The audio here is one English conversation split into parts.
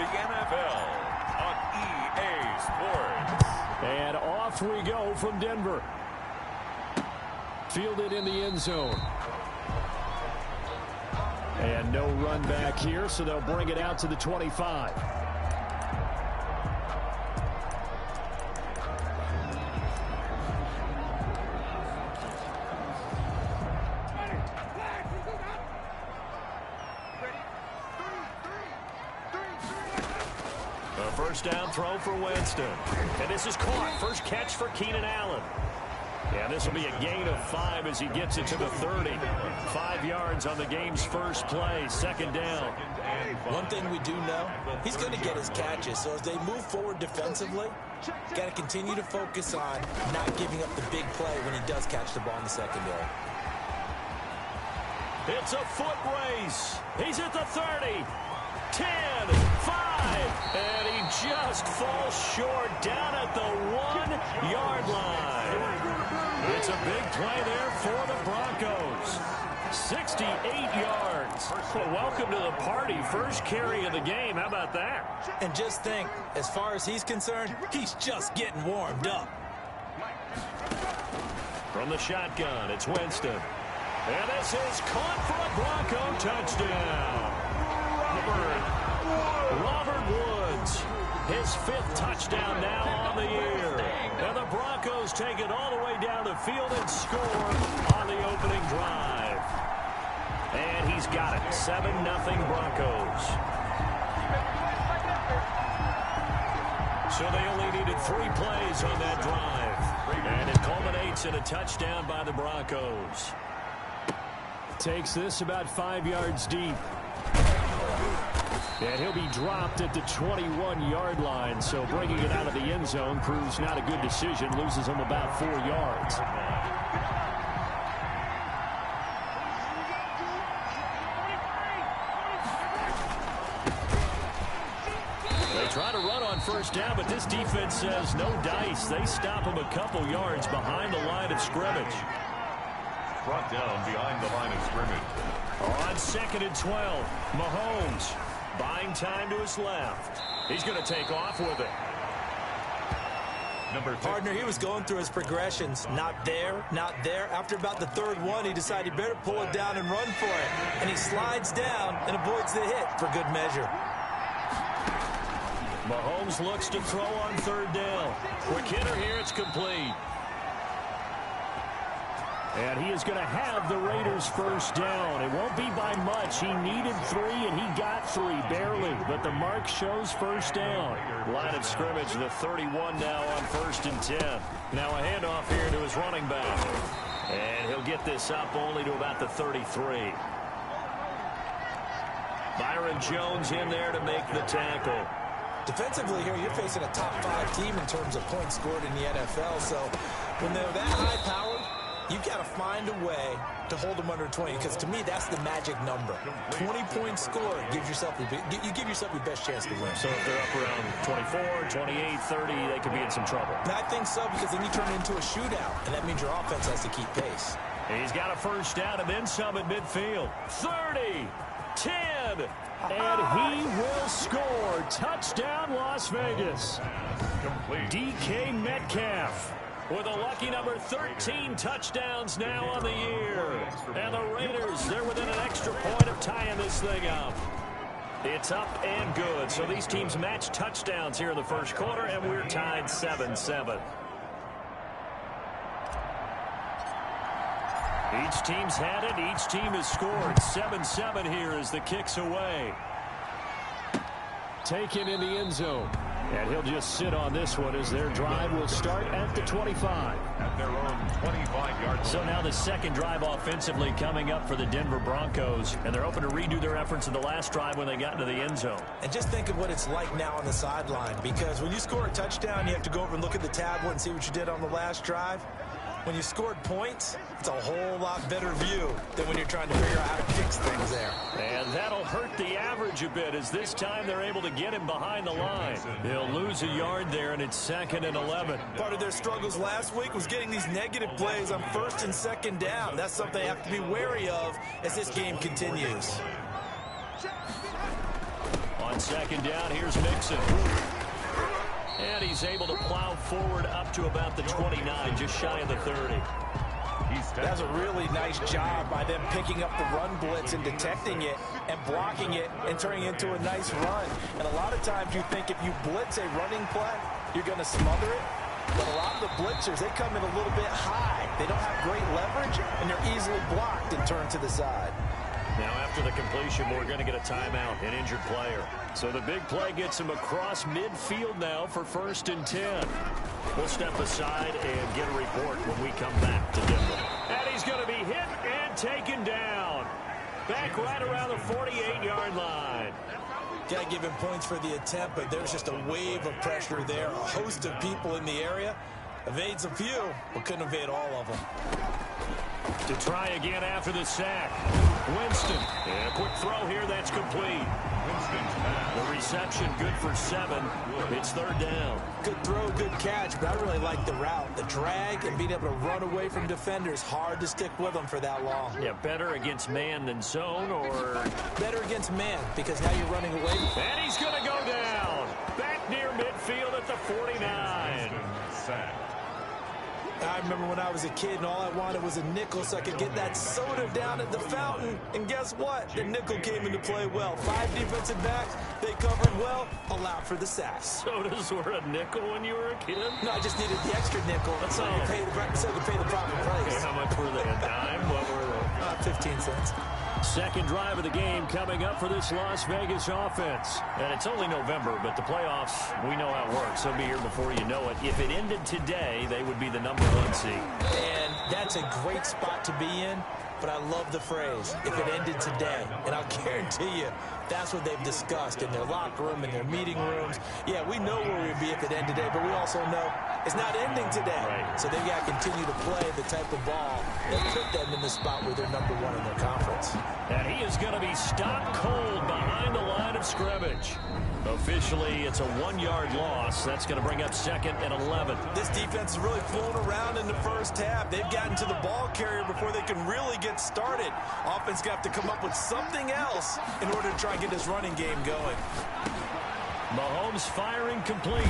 the NFL on EA Sports. And off we go from Denver. Fielded in the end zone. And no run back here, so they'll bring it out to the 25. A first down throw for Winston. And this is caught. First catch for Keenan Allen. Yeah, this will be a gain of 5 as he gets it to the 30. 5 yards on the game's first play. Second down. One thing we do know, he's going to get his catches. So as they move forward defensively, got to continue to focus on not giving up the big play when he does catch the ball in the secondary. It's a foot race. He's at the 30. 10, 5, and he just falls short down at the 1-yard line. It's a big play there for the Broncos. 68 yards. Well, welcome to the party. First carry of the game. How about that? And just think, as far as he's concerned, he's just getting warmed up. From the shotgun, it's Winston. And this is caught for a Bronco touchdown. Robert Woods, his 5th touchdown now on the year. And the Broncos take it all the way down the field and score on the opening drive. And he's got it. 7-0 Broncos. So they only needed 3 plays on that drive. And it culminates in a touchdown by the Broncos. Takes this about 5 yards deep. And he'll be dropped at the 21-yard line, so bringing it out of the end zone proves not a good decision. Loses him about 4 yards. They try to run on first down, but this defense says no dice. They stop him a couple yards behind the line of scrimmage. Brought down behind the line of scrimmage. On 2nd and 12, Mahomes buying time to his left. He's going to take off with it. Partner, he was going through his progressions. Not there, not there. After about the 3rd one, he decided he better pull it down and run for it. And he slides down and avoids the hit for good measure. Mahomes looks to throw on 3rd down. Quick hitter here, it's complete. And he is going to have the Raiders first down. It won't be by much. He needed 3, and he got 3, barely. But the mark shows first down. Line of scrimmage, the 31 now on 1st and 10. Now a handoff here to his running back. And he'll get this up only to about the 33. Byron Jones in there to make the tackle. Defensively here, you're facing a top 5 team in terms of points scored in the NFL. So when they're that high-powered, you've got to find a way to hold them under 20, because to me, that's the magic number. 20-point score gives yourself you give yourself your best chance to win. So if they're up around 24, 28, 30, they could be in some trouble. And I think so, because then you turn it into a shootout, and that means your offense has to keep pace. He's got a first down and then some at midfield. 30, 10, and he will score. Touchdown, Las Vegas. Complete. DK Metcalf with a lucky number 13 touchdowns now on the year. And the Raiders, they're within an extra point of tying this thing up. It's up and good. So these teams match touchdowns here in the first quarter, and we're tied 7-7. Each team's had it. Each team has scored. 7-7 here as the kick's away. Taken in the end zone. And he'll just sit on this one as their drive will start at the 25. At their own 25-yard. So now the second drive offensively coming up for the Denver Broncos. And they're hoping to redo their efforts in the last drive when they got into the end zone. And just think of what it's like now on the sideline. Because when you score a touchdown, you have to go over and look at the tablet and see what you did on the last drive. When you scored points, it's a whole lot better view than when you're trying to figure out how to fix things there. And that'll hurt the average a bit, as this time they're able to get him behind the line. They'll lose a yard there, and it's 2nd and 11. Part of their struggles last week was getting these negative plays on 1st and 2nd down. That's something they have to be wary of as this game continues. On second down, here's Mixon. And he's able to plow forward up to about the 29, just shy of the 30. That's a really nice job by them picking up the run blitz and detecting it and blocking it and turning it into a nice run. And a lot of times you think if you blitz a running play, you're going to smother it. But a lot of the blitzers, they come in a little bit high. They don't have great leverage, and they're easily blocked and turned to the side. Now, after the completion, we're going to get a timeout, an injured player. So the big play gets him across midfield now for 1st and 10. We'll step aside and get a report when we come back to Denver. And he's going to be hit and taken down. Back right around the 48-yard line. Got to give him points for the attempt, but there's just a wave of pressure there. A host of people in the area. Evades a few, but couldn't evade all of them. To try again after the sack. Winston. And a quick throw here. That's complete. The reception good for 7. It's 3rd down. Good throw, good catch, but I really like the route. The drag and being able to run away from defenders. Hard to stick with them for that long. Yeah, better against man than zone, or? Better against man, because now you're running away. And he's going to go down. Back near midfield at the 49. I remember when I was a kid and all I wanted was a nickel so I could get that soda down at the fountain. And guess what? The nickel came into play well. 5 defensive backs, they covered well, allowed for the sacks. Sodas were a nickel when you were a kid? No, I just needed the extra nickel so you pay the proper price. Okay, how much were they? A dime? What were they? 15 cents. Second drive of the game coming up for this Las Vegas offense. And it's only November, but the playoffs, we know how it works. They'll be here before you know it. If it ended today, they would be the number 1 seed. And that's a great spot to be in, but I love the phrase, if it ended today. And I'll guarantee you, that's what they've discussed in their locker room, in their meeting rooms. Yeah, we know where we'd be if it ended today, but we also know it's not ending today. Right. So they've got to continue to play the type of ball that put them in the spot where they're number 1 in their conference. And he is going to be stopped cold behind the line of scrimmage. Officially, it's a 1-yard loss. That's going to bring up 2nd and 11. This defense is really flown around in the first half. They've gotten to the ball carrier before they can really get started. Offense got to come up with something else in order to try and get this running game going. Mahomes firing complete.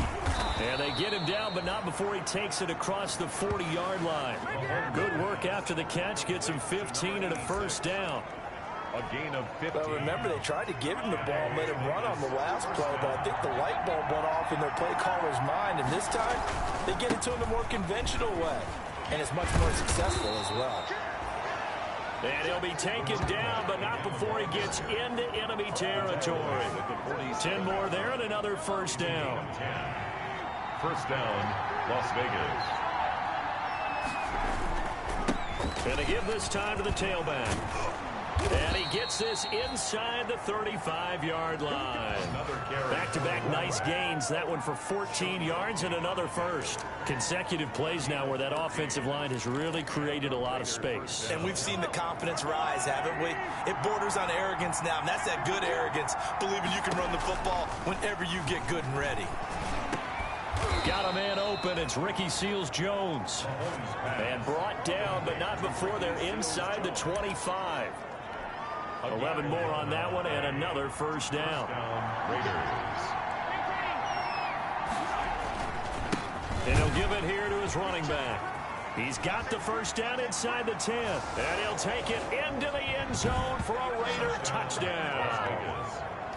And they get him down, but not before he takes it across the 40-yard line. Good work after the catch. Gets him 15 and a 1st down. A gain of 15. Well, remember, they tried to give him the ball and let him run on the last play, but I think the light bulb went off in their play caller's mind, and this time they get it to him the more conventional way, and it's much more successful as well. And he'll be taken down, but not before he gets into enemy territory. 10 more there and another 1st down. 1st down, Las Vegas. And to give this time to the tailback. And he gets this inside the 35-yard line. Back-to-back nice gains. That one for 14 yards and another 1st. Consecutive plays now where that offensive line has really created a lot of space. And we've seen the confidence rise, haven't we? It borders on arrogance now, and that's that good arrogance, believing you can run the football whenever you get good and ready. Got a man open. It's Ricky Seals-Jones. And brought down, but not before they're inside the 25. 11 more on that one, and another 1st down. And he'll give it here to his running back. He's got the 1st down inside the 10. And he'll take it into the end zone for a Raider touchdown.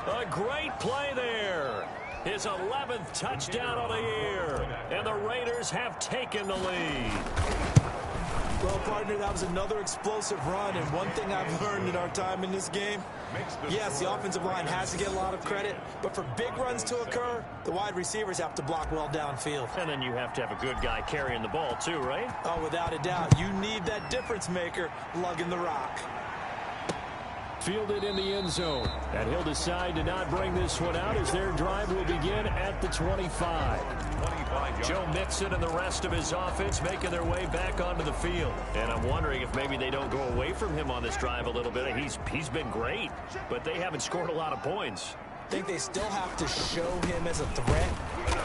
A great play there. His 11th touchdown of the year. And the Raiders have taken the lead. Well, partner, that was another explosive run, and one thing I've learned in our time in this game, yes, the offensive line has to get a lot of credit, but for big runs to occur, the wide receivers have to block well downfield. And then you have to have a good guy carrying the ball too, right? Oh, without a doubt. You need that difference maker lugging the rock. Fielded in the end zone. And he'll decide to not bring this one out as their drive will begin at the 25. Joe Mixon and the rest of his offense making their way back onto the field. And I'm wondering if maybe they don't go away from him on this drive a little bit. He's been great, but they haven't scored a lot of points. I think they still have to show him as a threat.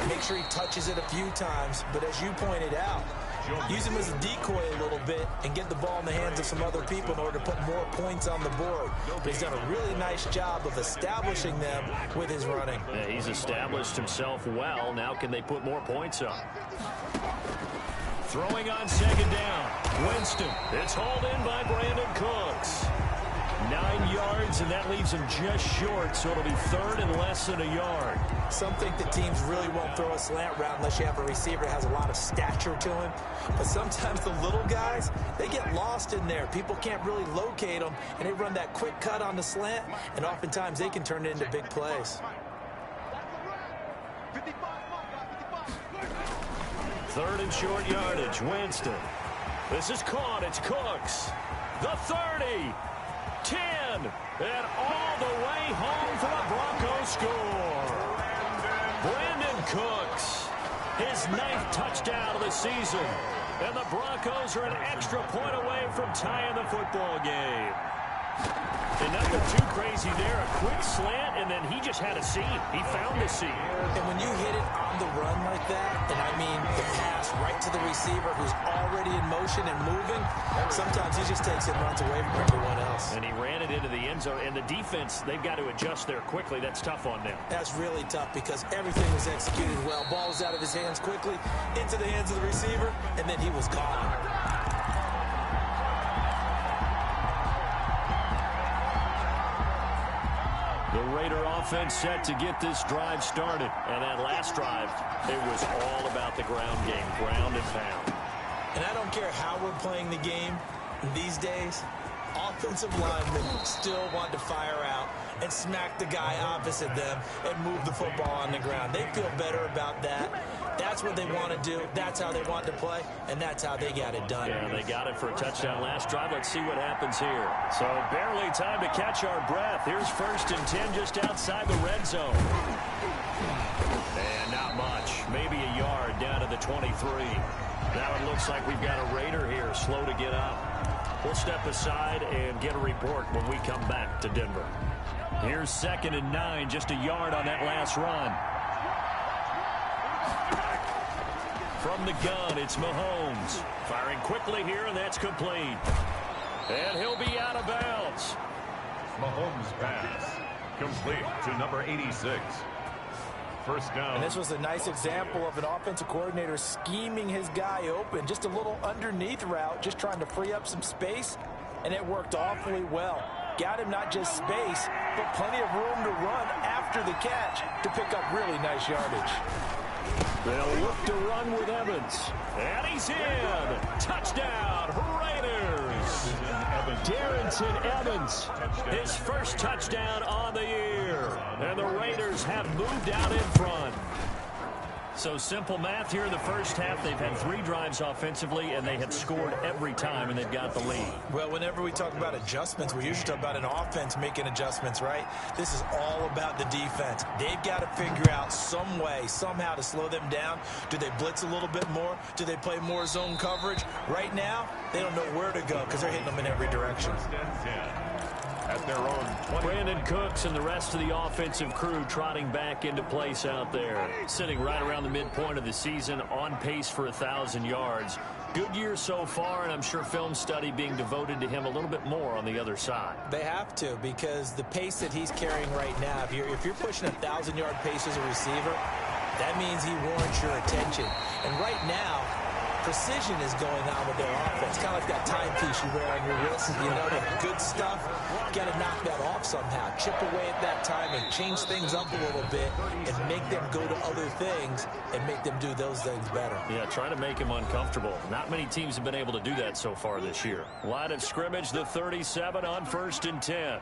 Make sure he touches it a few times. But as you pointed out, use him as a decoy a little bit and get the ball in the hands of some other people in order to put more points on the board. But he's done a really nice job of establishing them with his running. Yeah, he's established himself well. Now can they put more points up? Throwing on second down. Winston. It's hauled in by Brandon Cooks. 9 yards, and that leaves him just short, so it'll be third and less than a yard. Some think that teams really won't throw a slant route unless you have a receiver that has a lot of stature to him. But sometimes the little guys, they get lost in there. People can't really locate them, and they run that quick cut on the slant, and oftentimes they can turn it into big plays. Third and short yardage, Winston. This is caught, it's Cooks. The 30. 10, and all the way home for the Broncos score. Brandon Cooks, his 9th touchdown of the season, and the Broncos are an extra point away from tying the football game. And nothing too crazy there, a quick slant, and then he just had a seam. He found the seam. And when you hit it on the run like that, and I mean the pass right to the receiver who's already in motion and moving, sometimes he just takes it and runs away from everyone else. And he ran it into the end zone, and the defense, they've got to adjust there quickly. That's tough on them. That's really tough because everything was executed well. Ball was out of his hands quickly, into the hands of the receiver, and then he was gone. The Raider offense set to get this drive started. And that last drive, it was all about the ground game, ground and pound. And I don't care how we're playing the game these days, offensive linemen still want to fire out and smack the guy opposite them and move the football on the ground. They feel better about that. That's what they want to do. That's how they want to play, and that's how they got it done. Yeah, they got it for a touchdown last drive. Let's see what happens here. So barely time to catch our breath. Here's 1st and 10 just outside the red zone. And not much. Maybe a yard down to the 23. Now it looks like we've got a Raider here, slow to get up. We'll step aside and get a report when we come back to Denver. Here's 2nd and 9, just a yard on that last run. From the gun, it's Mahomes. Firing quickly here, and that's complete. And he'll be out of bounds. Mahomes pass. Complete to number 86. First down. And this was a nice example of an offensive coordinator scheming his guy open. Just a little underneath route, just trying to free up some space, and it worked awfully well. Got him not just space, but plenty of room to run after the catch to pick up really nice yardage. They'll look to run with Evans. And he's in. Touchdown, Raiders. Darrington Evans, his first touchdown on the year. And the Raiders have moved out in front. So simple math here in the first half. They've had 3 drives offensively, and they have scored every time, and they've got the lead. Well, whenever we talk about adjustments, we usually talk about an offense making adjustments, right? This is all about the defense. They've got to figure out some way, somehow to slow them down. Do they blitz a little bit more? Do they play more zone coverage? Right now, they don't know where to go because they're hitting them in every direction. At their own 20. Brandon Cooks and the rest of the offensive crew trotting back into place out there. Sitting right around the midpoint of the season, on pace for 1,000 yards. Good year so far, and I'm sure film study being devoted to him a little bit more on the other side. They have to, because the pace that he's carrying right now, if you're pushing a 1,000-yard pace as a receiver, that means he warrants your attention. And right now, precision is going on with their offense. Kind of like that timepiece you wear on your wrist. You know, the good stuff, you got to knock that off somehow. Chip away at that timing, change things up a little bit, and make them go to other things and make them do those things better. Yeah, try to make him uncomfortable. Not many teams have been able to do that so far this year. Line of scrimmage, the 37 on 1st and 10.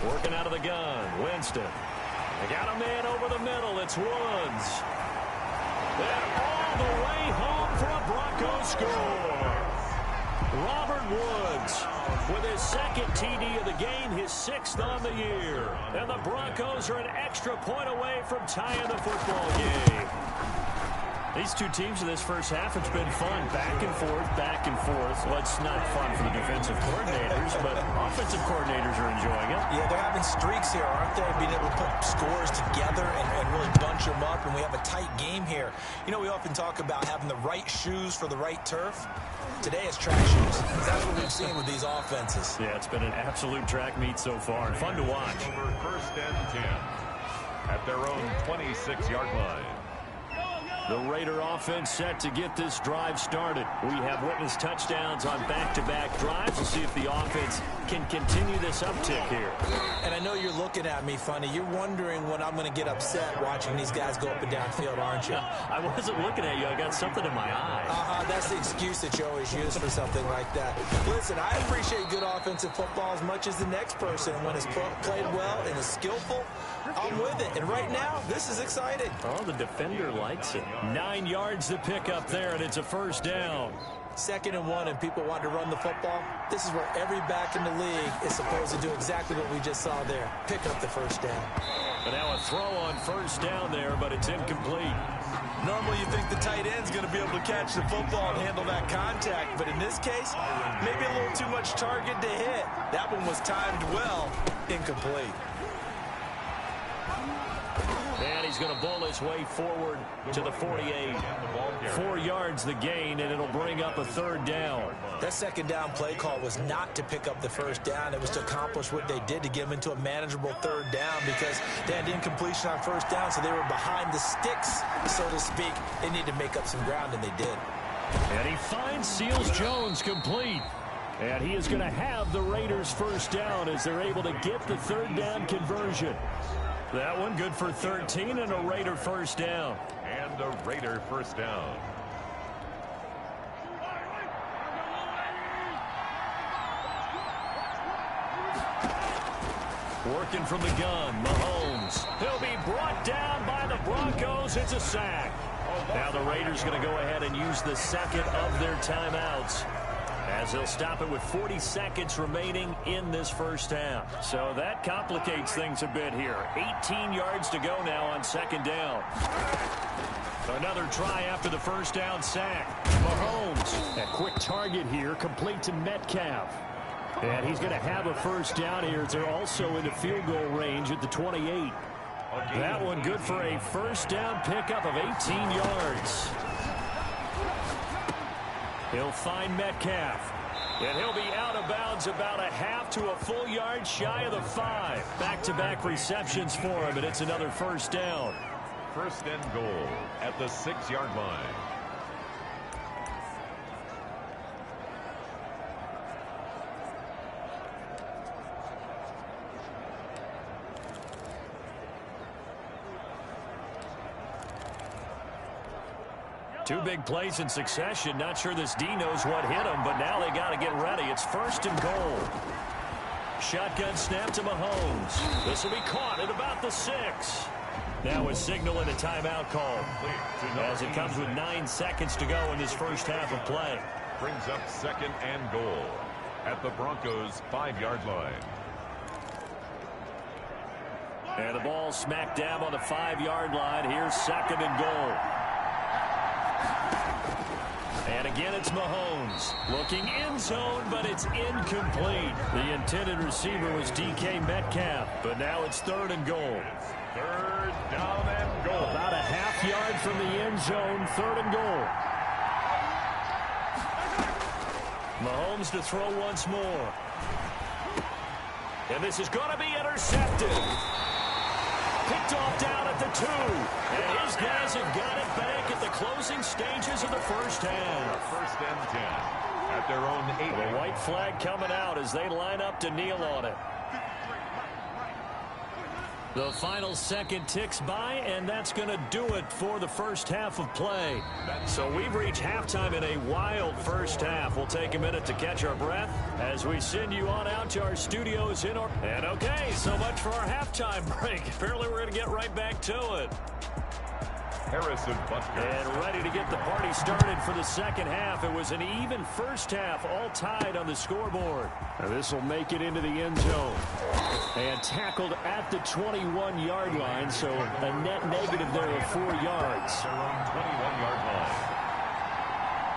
Working out of the gun, Winston. They got a man over the middle. It's Woods. And all the way home for a Broncos score. Robert Woods with his 2nd TD of the game, his 6th on the year. And the Broncos are an extra point away from tying the football game. These two teams in this first half, it's been fun. Back and forth, back and forth. Well, it's not fun for the defensive coordinators, but offensive coordinators are enjoying it. Yeah, they're having streaks here, aren't they? Being able to put scores together and really bunch them up, and we have a tight game here. You know, we often talk about having the right shoes for the right turf. Today it's track shoes. That's what we've seen with these offenses. Yeah, it's been an absolute track meet so far, and fun to watch. Over 1st and 10 at their own 26-yard line. The Raider offense set to get this drive started. We have witnessed touchdowns on back-to-back drives. We'll see if the offense can continue this uptick here. And I know you're looking at me funny. You're wondering when I'm going to get upset watching these guys go up and down field, aren't you? I wasn't looking at you. I got something in my eye. That's the excuse that you always use for something like that. Listen, I appreciate good offensive football as much as the next person. When it's played well and is skillful, I'm with it. And right now, this is exciting. Oh, the defender likes it. 9 yards to pick up there, and it's a first down. 2nd and 1, and people want to run the football. This is where every back in the league is supposed to do exactly what we just saw there. Pick up the first down. But now a throw on first down there, but it's incomplete. Normally you think the tight end's going to be able to catch the football and handle that contact, but in this case, maybe a little too much target to hit. That one was timed well. Incomplete. And he's going to bowl his way forward to the 48. 4 yards the gain, and it'll bring up a 3rd down. That 2nd down play call was not to pick up the first down. It was to accomplish what they did, to get them into a manageable 3rd down, because they had incompletion on first down, so they were behind the sticks, so to speak. They needed to make up some ground, and they did. And he finds Seals Jones complete. And he is going to have the Raiders first down as they're able to get the 3rd down conversion. That one good for 13 and a Raider first down. And a Raider first down. Working from the gun, Mahomes. He'll be brought down by the Broncos. It's a sack. Now the Raiders going to go ahead and use the 2nd of their timeouts, as they'll stop it with 40 seconds remaining in this first half. So that complicates things a bit here. 18 yards to go now on 2nd down. Another try after the first down sack. Mahomes, a quick target here, complete to Metcalf. And he's going to have a first down here as they're also into field goal range at the 28. That one good for a first down pickup of 18 yards. He'll find Metcalf. And he'll be out of bounds about a half to a full yard shy of the 5. Back-to-back receptions for him, and it's another first down. 1st and goal at the 6-yard line. Two big plays in succession. Not sure this D knows what hit him, but now they got to get ready. It's 1st and goal. Shotgun snap to Mahomes. This will be caught at about the 6. Now a signal and a timeout call, as it comes with 9 seconds to go in this first half of play. Brings up 2nd and goal at the Broncos' 5-yard line. And the ball smacked down on the 5-yard line. Here's 2nd and goal. And again, it's Mahomes. Looking end zone, but it's incomplete. The intended receiver was DK Metcalf, but now it's 3rd and goal. 3rd down and goal. About a half yard from the end zone, 3rd and goal. Mahomes to throw once more. And this is going to be intercepted. Picked off down at the 2. And his guys have got it back at the closing stages of the first half. 1st and 10 at their own 8. The white flag coming out as they line up to kneel on it. The final second ticks by, and that's going to do it for the first half of play. So we've reached halftime in a wild first half. We'll take a minute to catch our breath as we send you on out to our studios in And okay, so much for our halftime break. Apparently we're going to get right back to it. Harrison Butker. And ready to get the party started for the second half. It was an even first half, all tied on the scoreboard. This will make it into the end zone. And tackled at the 21-yard line, so a net negative there of 4 yards. 21-yard line.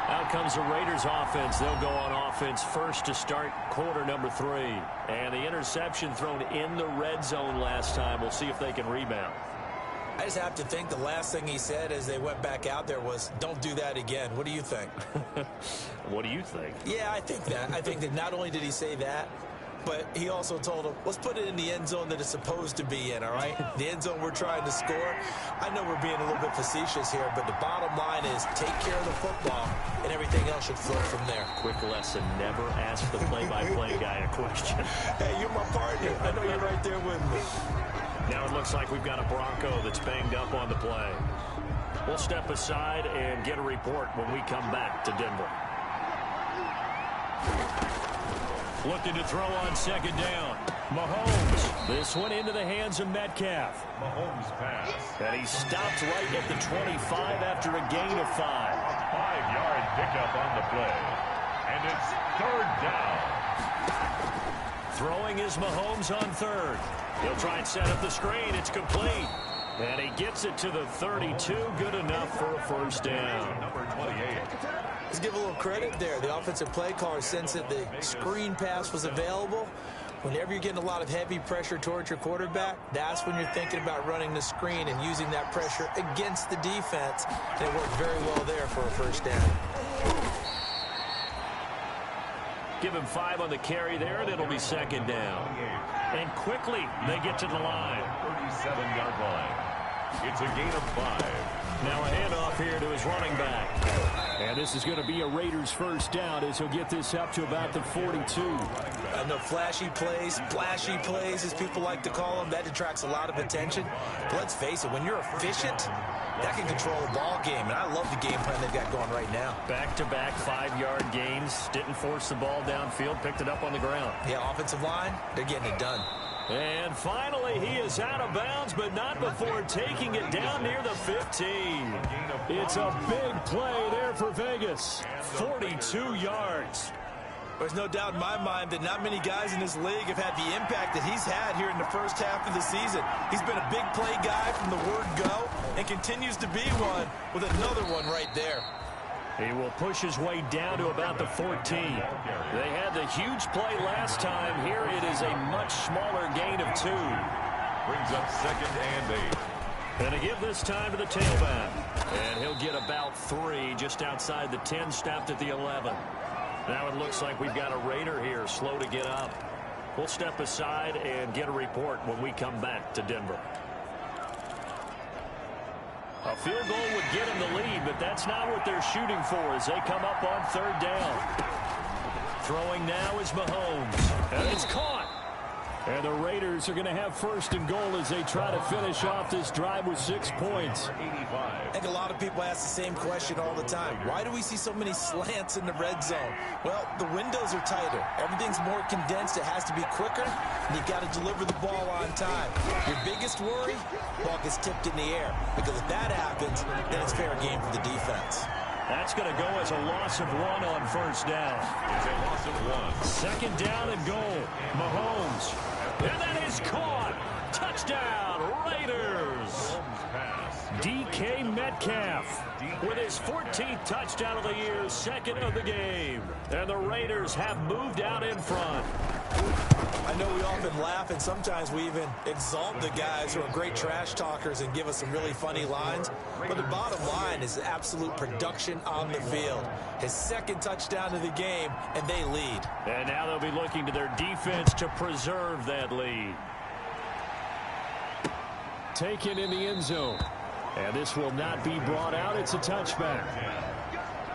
Out comes the Raiders offense. They'll go on offense first to start quarter number 3. And the interception thrown in the red zone last time. We'll see if they can rebound. I just have to think the last thing he said as they went back out there was, don't do that again. What do you think? What do you think? Yeah, I think that. I think that not only did he say that, but he also told him, let's put it in the end zone that it's supposed to be in, all right? The end zone we're trying to score. I know we're being a little bit facetious here, but the bottom line is take care of the football, and everything else should flow from there. Quick lesson, never ask the play-by-play guy a question. Hey, you're my partner. I know you're right there with me. Now it looks like we've got a Bronco that's banged up on the play. We'll step aside and get a report when we come back to Denver. Looking to throw on second down. Mahomes. This one into the hands of Metcalf. Mahomes pass. And he stopped right at the 25 after a gain of 5. 5-yard pickup on the play. And it's third down. Throwing is Mahomes on third. He'll try and set up the screen. It's complete. And he gets it to the 32. Good enough for a first down. Number 28. Let's give a little credit there. The offensive play caller sensed that the screen pass was available. Whenever you're getting a lot of heavy pressure towards your quarterback, that's when you're thinking about running the screen and using that pressure against the defense. And it worked very well there for a first down. Give him 5 on the carry there, and it'll be second down. And quickly, they get to the line. 37-yard line. It's a gain of 5. Now a handoff here to his running back. And this is going to be a Raiders first down as he'll get this up to about the 42. And the flashy plays, splashy plays, as people like to call them, that attracts a lot of attention. But let's face it, when you're efficient, that can control a ball game. And I love the game plan they've got going right now. Back-to-back 5-yard gains. Didn't force the ball downfield. Picked it up on the ground. Yeah, offensive line, they're getting it done. And finally, he is out of bounds, but not before taking it down near the 15. It's a big play there for Vegas. 42 yards. There's no doubt in my mind that not many guys in this league have had the impact that he's had here in the first half of the season. He's been a big play guy from the word go and continues to be one with another one right there. He will push his way down to about the 14. They had the huge play last time. Here it is a much smaller gain of 2. Brings up second and 8. And to give this time to the tailback. And he'll get about 3 just outside the 10, stopped at the 11. Now it looks like we've got a Raider here, slow to get up. We'll step aside and get a report when we come back to Denver. A field goal would get them the lead, but that's not what they're shooting for as they come up on third down. Throwing now is Mahomes. And it's caught. And the Raiders are going to have first and goal as they try to finish off this drive with 6 points. 85. I think a lot of people ask the same question all the time. Why do we see so many slants in the red zone? Well, the windows are tighter. Everything's more condensed. It has to be quicker, and you've got to deliver the ball on time. Your biggest worry, ball gets tipped in the air. Because if that happens, then it's fair game for the defense. That's going to go as a loss of 1 on first down. It's a loss of 1. Second down and goal. Mahomes. And that is caught. Touchdown, Raiders. DK Metcalf with his 14th touchdown of the year, second of the game. And the Raiders have moved out in front. I know we often laugh, and sometimes we even exalt the guys who are great trash talkers and give us some really funny lines. But the bottom line is absolute production on the field. His second touchdown of the game, and they lead. And now they'll be looking to their defense to preserve that lead. Taken in the end zone. And this will not be brought out. It's a touchback.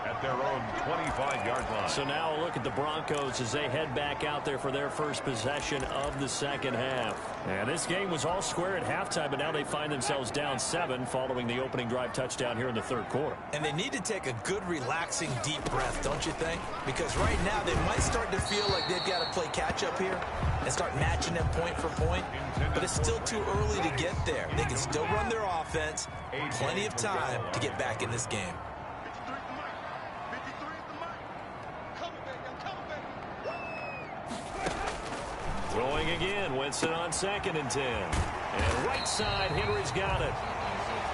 At at their own 25-yard line. So now a look at the Broncos as they head back out there for their first possession of the second half. And this game was all square at halftime, but now they find themselves down 7 following the opening drive touchdown here in the third quarter. And they need to take a good, relaxing, deep breath, don't you think? Because right now they might start to feel like they've got to play catch-up here and start matching them point for point. But it's still too early to get there. They can still run their offense. Plenty of time to get back in this game. Throwing again, Winston on 2nd and 10. And right side, Henry's got it.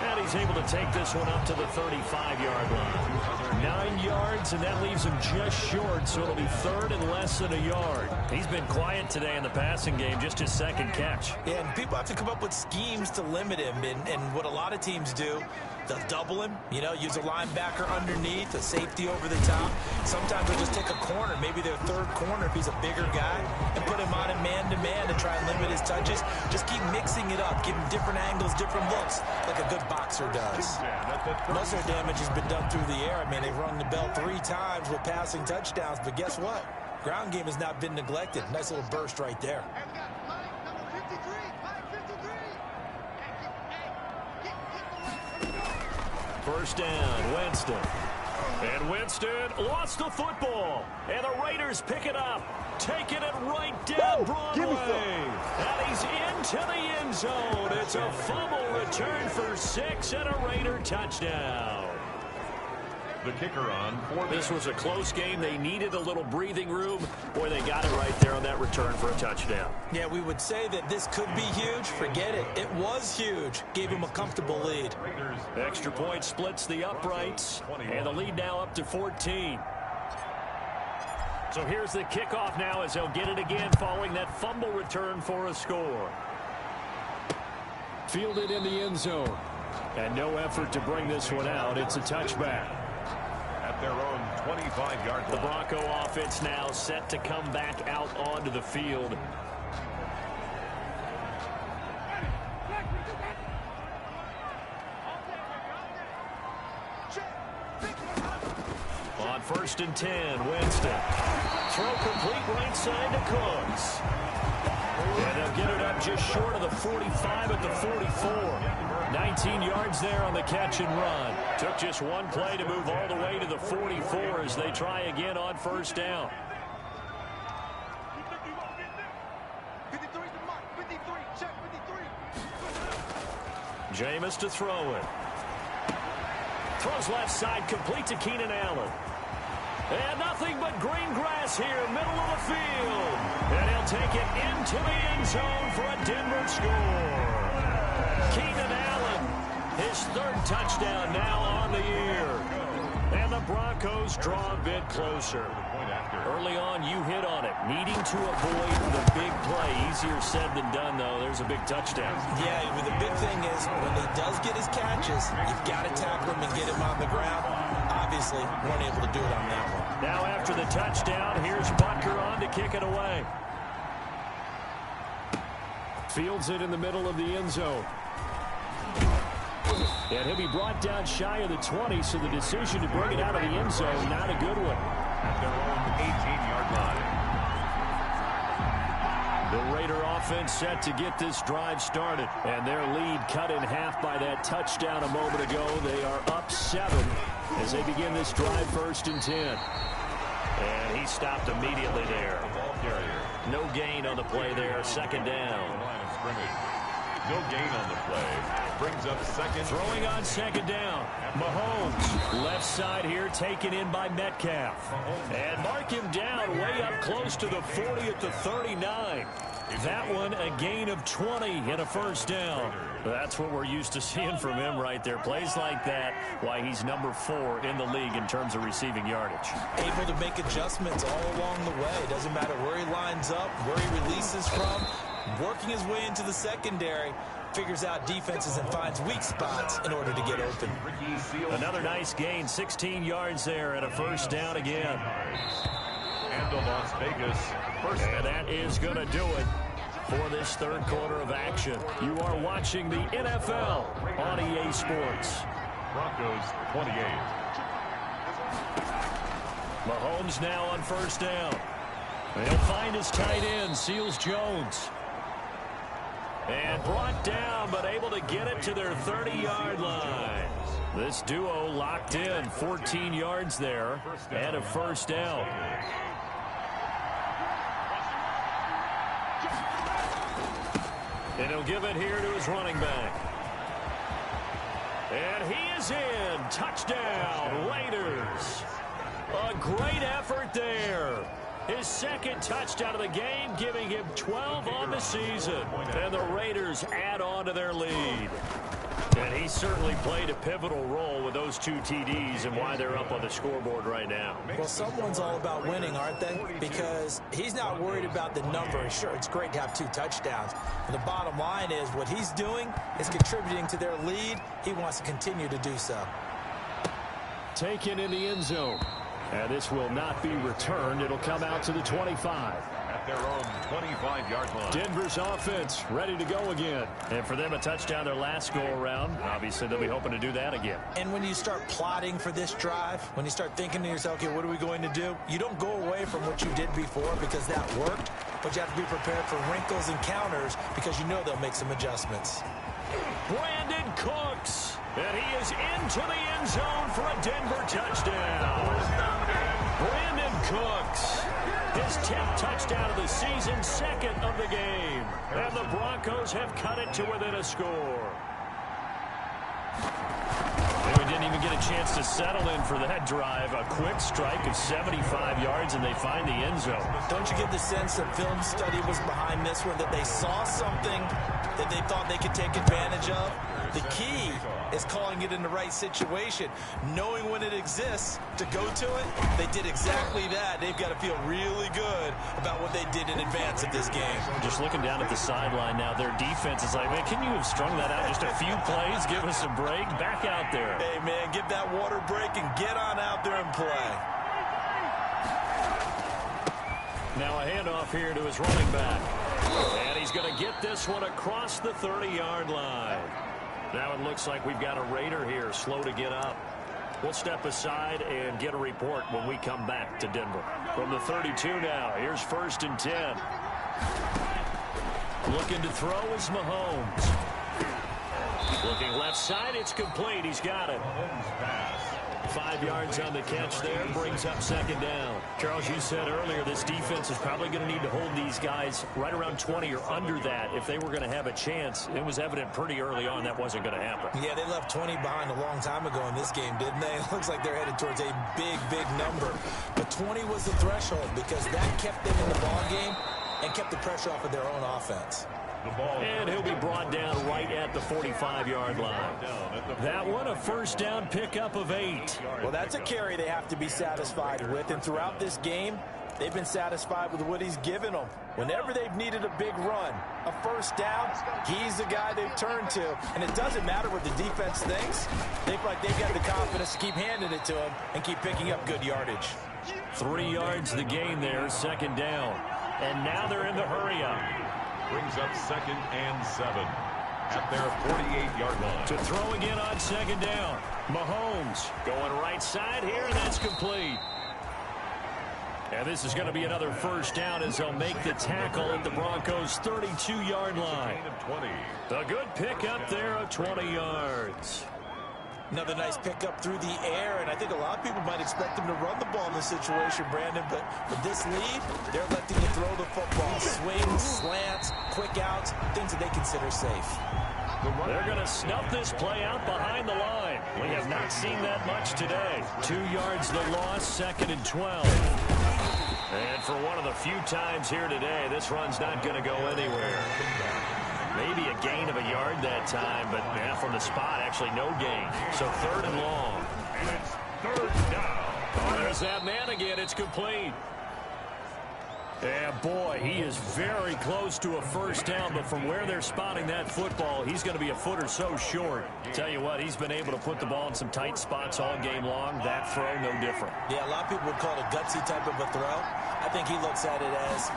And he's able to take this one up to the 35-yard line. 9 yards, and that leaves him just short, so it'll be 3rd and less than a yard. He's been quiet today in the passing game, just his 2nd catch. Yeah, and people have to come up with schemes to limit him, and what a lot of teams do, they'll double him, use a linebacker underneath, a safety over the top. Sometimes they'll just take a corner, maybe their 3rd corner if he's a bigger guy, and put him on a man-to-man to try and limit his touches. Just keep mixing it up, give him different angles, different looks, like a good boxer does. Most of their damage has been done through the air. I mean, they've rung the bell 3 times with passing touchdowns, but guess what? Ground game has not been neglected. Nice little burst right there. First down, Winston. And Winston lost the football. And the Raiders pick it up. Taking it right down Broadway. And he's into the end zone. It's a fumble return for 6 and a Raider touchdown. The kicker on for this was a close game. They needed a little breathing room. Boy, they got it right there on that return for a touchdown. Yeah, we would say that this could be huge. Forget it. It was huge. Gave him a comfortable lead. Extra point splits the uprights. And the lead now up to 14. So here's the kickoff now as they'll get it again following that fumble return for a score. Fielded in the end zone. And no effort to bring this one out. It's a touchback. At their own 25-yard line. The Bronco offense now set to come back out onto the field. On 1st and 10, Winston. Throw complete right side to Cooks. And they'll get it up just short of the 45 at the 44. 19 yards there on the catch and run. Took just one play to move all the way to the 44 as they try again on 1st down. Jameis to throw it. Throws left side complete to Keenan Allen. And nothing but green grass here, middle of the field. And he'll take it into the end zone for a Denver score. Keenan Allen, his 3rd touchdown now on the year. And the Broncos draw a bit closer. Early on, you hit on it. Needing to avoid the big play. Easier said than done, though. There's a big touchdown. Yeah, the big thing is when he does get his catches, you've got to tackle him and get him on the ground. Obviously, weren't able to do it on that one. Now after the touchdown, here's Butker on to kick it away. Fields it in the middle of the end zone. And he'll be brought down shy of the 20, so the decision to bring it out of the end zone, not a good one. At their own 18-yard line. The Raider offense set to get this drive started. And their lead cut in half by that touchdown a moment ago. They are up 7 as they begin this drive 1st and 10. And he stopped immediately there. No gain on the play there. 2nd down. No gain on the play. Brings up 2nd. Throwing on 2nd down. Mahomes, left side here, taken in by Metcalf. And mark him down way up close to the 40 at the 39. That one a gain of 20 and a 1st down. That's what we're used to seeing from him right there. Plays like that, why he's number 4 in the league in terms of receiving yardage. Able to make adjustments all along the way. Doesn't matter where he lines up, where he releases from. Working his way into the secondary, figures out defenses and finds weak spots in order to get open. Another nice gain, 16 yards there and a 1st down again. And the Las Vegas first. And that is going to do it for this 3rd quarter of action. You are watching the NFL on EA Sports. Broncos 28. Mahomes now on first down. And he'll find his tight end, Seals Jones. And brought down, but able to get it to their 30-yard line. This duo locked in, 14 yards there, and a first down. And he'll give it here to his running back. And he is in. Touchdown, Raiders. A great effort there. His second touchdown of the game, giving him 12 on the season. And the Raiders add on to their lead. And he certainly played a pivotal role with those 2 TDs and why they're up on the scoreboard right now. Well, someone's all about winning, aren't they? Because he's not worried about the number. Sure, it's great to have 2 touchdowns. But the bottom line is what he's doing is contributing to their lead. He wants to continue to do so. Taken in the end zone. And this will not be returned. It'll come out to the 25. At their own 25-yard line. Denver's offense ready to go again. And for them, a touchdown their last go-around. Obviously, they'll be hoping to do that again. And when you start plotting for this drive, when you start thinking to yourself, okay, what are we going to do? You don't go away from what you did before because that worked. But you have to be prepared for wrinkles and counters because you know they'll make some adjustments. Brandon Cooks. And he is into the end zone for a Denver touchdown. Brandon Cooks. His 10th touchdown of the season, second of the game. And the Broncos have cut it to within a score. They didn't even get a chance to settle in for that drive. A quick strike of 75 yards, and they find the end zone. Don't you get the sense that film study was behind this one, that they saw something that they thought they could take advantage of? The key is calling it in the right situation, knowing when it exists to go to it. They did exactly that. They've got to feel really good about what they did in advance of this game. Just looking down at the sideline now, their defense is like, man, can you have strung that out just a few plays? Give us a break. Back out there. Hey, man, give that water break and get on out there and play. Now a handoff here to his running back. And he's going to get this one across the 30-yard line. Now it looks like we've got a Raider here, slow to get up. We'll step aside and get a report when we come back to Denver. From the 32 now, here's 1st and 10. Looking to throw is Mahomes. Looking left side, it's complete. He's got it. 5 yards on the catch there, brings up 2nd down. Charles, you said earlier this defense is probably going to need to hold these guys right around 20 or under that if they were going to have a chance. It was evident pretty early on that wasn't going to happen. Yeah, they left 20 behind a long time ago in this game, didn't they? It looks like they're headed towards a big, big number. But 20 was the threshold because that kept them in the ball game and kept the pressure off of their own offense. And he'll be brought down right at the 45-yard line. That one, a first down pickup of 8. Well, that's a carry they have to be satisfied with. And throughout this game, they've been satisfied with what he's given them. Whenever they've needed a big run, a first down, he's the guy they've turned to. And it doesn't matter what the defense thinks. They feel like they've got the confidence to keep handing it to him and keep picking up good yardage. 3 yards the gain there, 2nd down. And now they're in the hurry-up. Brings up 2nd and 7 at their 48-yard line. To throw again on 2nd down. Mahomes going right side here, and that's complete. And this is going to be another first down as they'll make the tackle at the Broncos' 32-yard line. A good pickup there of 20 yards. Another nice pickup through the air, and I think a lot of people might expect them to run the ball in this situation, Brandon, but with this lead, they're electing to throw the football. Swings, slants, quick outs, things that they consider safe. They're going to snuff this play out behind the line. We have not seen that much today. 2 yards the loss, 2nd and 12. And for one of the few times here today, this run's not going to go anywhere. Maybe a gain of a yard that time, but yeah, from the spot, actually no gain. So 3rd and long. And it's 3rd down. Oh, there's that man again. It's complete. Yeah, boy, he is very close to a first down, but from where they're spotting that football, he's going to be a foot or so short. Tell you what, he's been able to put the ball in some tight spots all game long. That throw, no different. Yeah, a lot of people would call it a gutsy type of a throw. I think he looks at it as,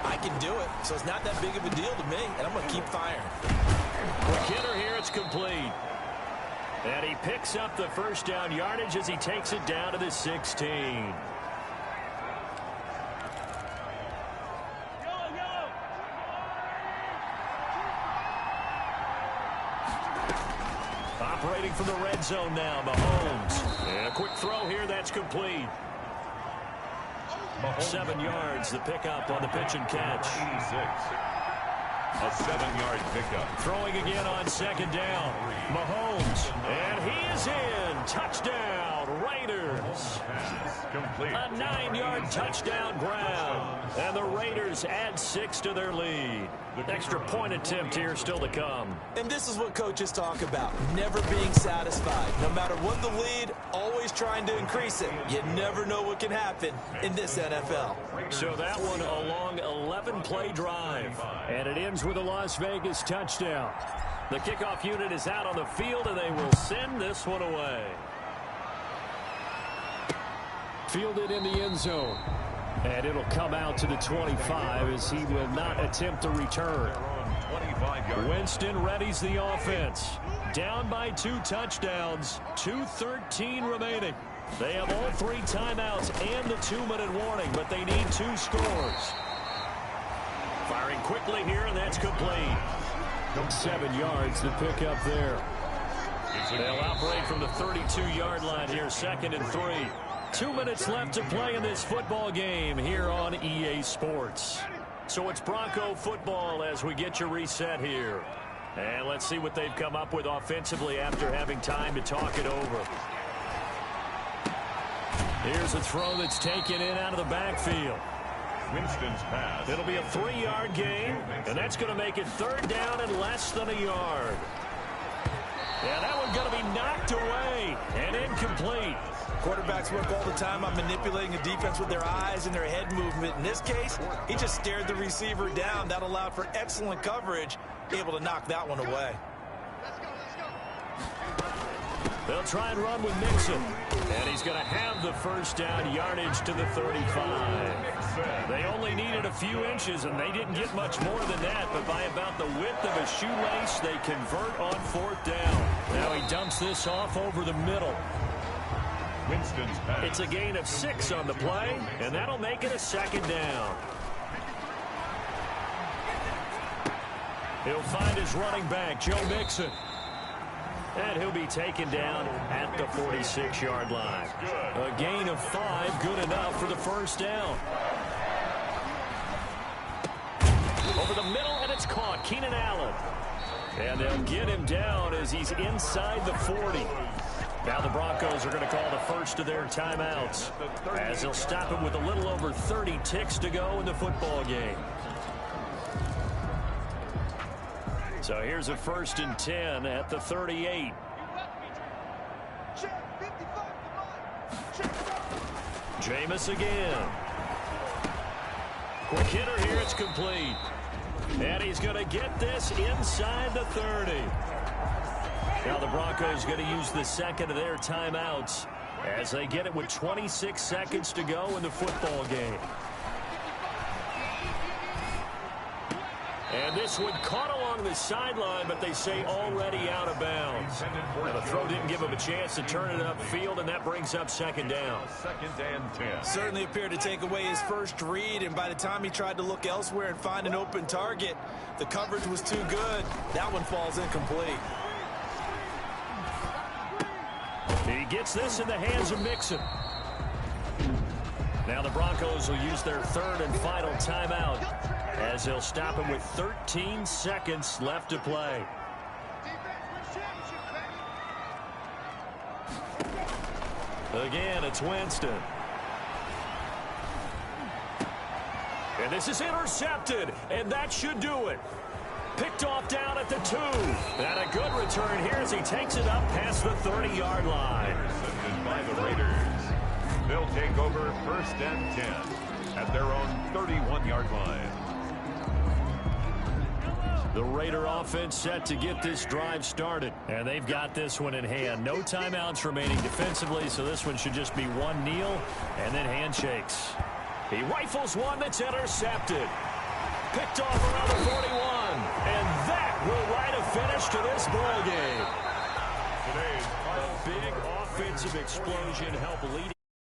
I can do it, so it's not that big of a deal to me, and I'm going to keep firing. Kidder here, it's complete. And he picks up the first down yardage as he takes it down to the 16. operating from the red zone now. Mahomes. And a quick throw here. That's complete. 7 yards, the pickup on the pitch and catch. 86. A 7-yard pickup. Throwing again on second down. Mahomes. And he is in. Touchdown, Raiders. Complete. A 9-yard touchdown grab. And the Raiders add 6 to their lead. Extra point attempt here still to come. And this is what coaches talk about. Never being satisfied. No matter what the lead, always trying to increase it. You never know what can happen in this NFL. So that one a long 11-play drive. And it ends with a Las Vegas touchdown. The kickoff unit is out on the field, and they will send this one away. Fielded in the end zone. And it'll come out to the 25 as he will not attempt a return. Winston readies the offense. Down by 2 touchdowns. 2:13 remaining. They have all 3 timeouts and the 2-minute warning, but they need 2 scores. Firing quickly here, and that's complete. 7 yards to pick up there. They'll operate from the 32-yard line here, 2nd and 3. 2 minutes left to play in this football game here on EA Sports. So it's Bronco football as we get you reset here. And let's see what they've come up with offensively after having time to talk it over. Here's a throw that's taken in out of the backfield. Winston's pass. It'll be a 3-yard gain, and that's going to make it 3rd down and less than a yard. Yeah, that one's going to be knocked away and incomplete. Quarterbacks work all the time on manipulating a defense with their eyes and their head movement. In this case, he just stared the receiver down. That allowed for excellent coverage, able to knock that one away. They'll try and run with Mixon. And he's going to have the 1st down, yardage to the 35. They only needed a few inches, and they didn't get much more than that. But by about the width of a shoelace, they convert on 4th down. Now he dumps this off over the middle. Winston's pass. It's a gain of 6 on the play, and that'll make it a 2nd down. He'll find his running back, Joe Mixon. And he'll be taken down at the 46-yard line. A gain of 5, good enough for the 1st down. Over the middle, and it's caught. Keenan Allen. And they'll get him down as he's inside the 40. Now the Broncos are going to call the first of their timeouts as they'll stop him with a little over 30 ticks to go in the football game. So here's a 1st and 10 at the 38. Jameis again. Quick hitter here, it's complete. And he's going to get this inside the 30. Now the Broncos going to use the 2nd of their timeouts as they get it with 26 seconds to go in the football game. And this one caught along the sideline, but they say already out of bounds. Now the throw didn't give him a chance to turn it upfield, and that brings up 2nd down. 2nd and 10. Certainly appeared to take away his first read, and by the time he tried to look elsewhere and find an open target, the coverage was too good. That one falls incomplete. He gets this in the hands of Mixon. Now the Broncos will use their 3rd and final timeout as they'll stop him with 13 seconds left to play. Again, it's Winston. And this is intercepted, and that should do it. Picked off down at the 2. And a good return here as he takes it up past the 30-yard line. Intercepted by the Raiders. They'll take over 1st and 10 at their own 31-yard line. The Raider offense set to get this drive started. And they've got this one in hand. No timeouts remaining defensively, so this one should just be one kneel and then handshakes. He rifles one that's intercepted. Picked off around the 41. And that will write a finish to this ball game. Today's a big offensive explosion helped lead.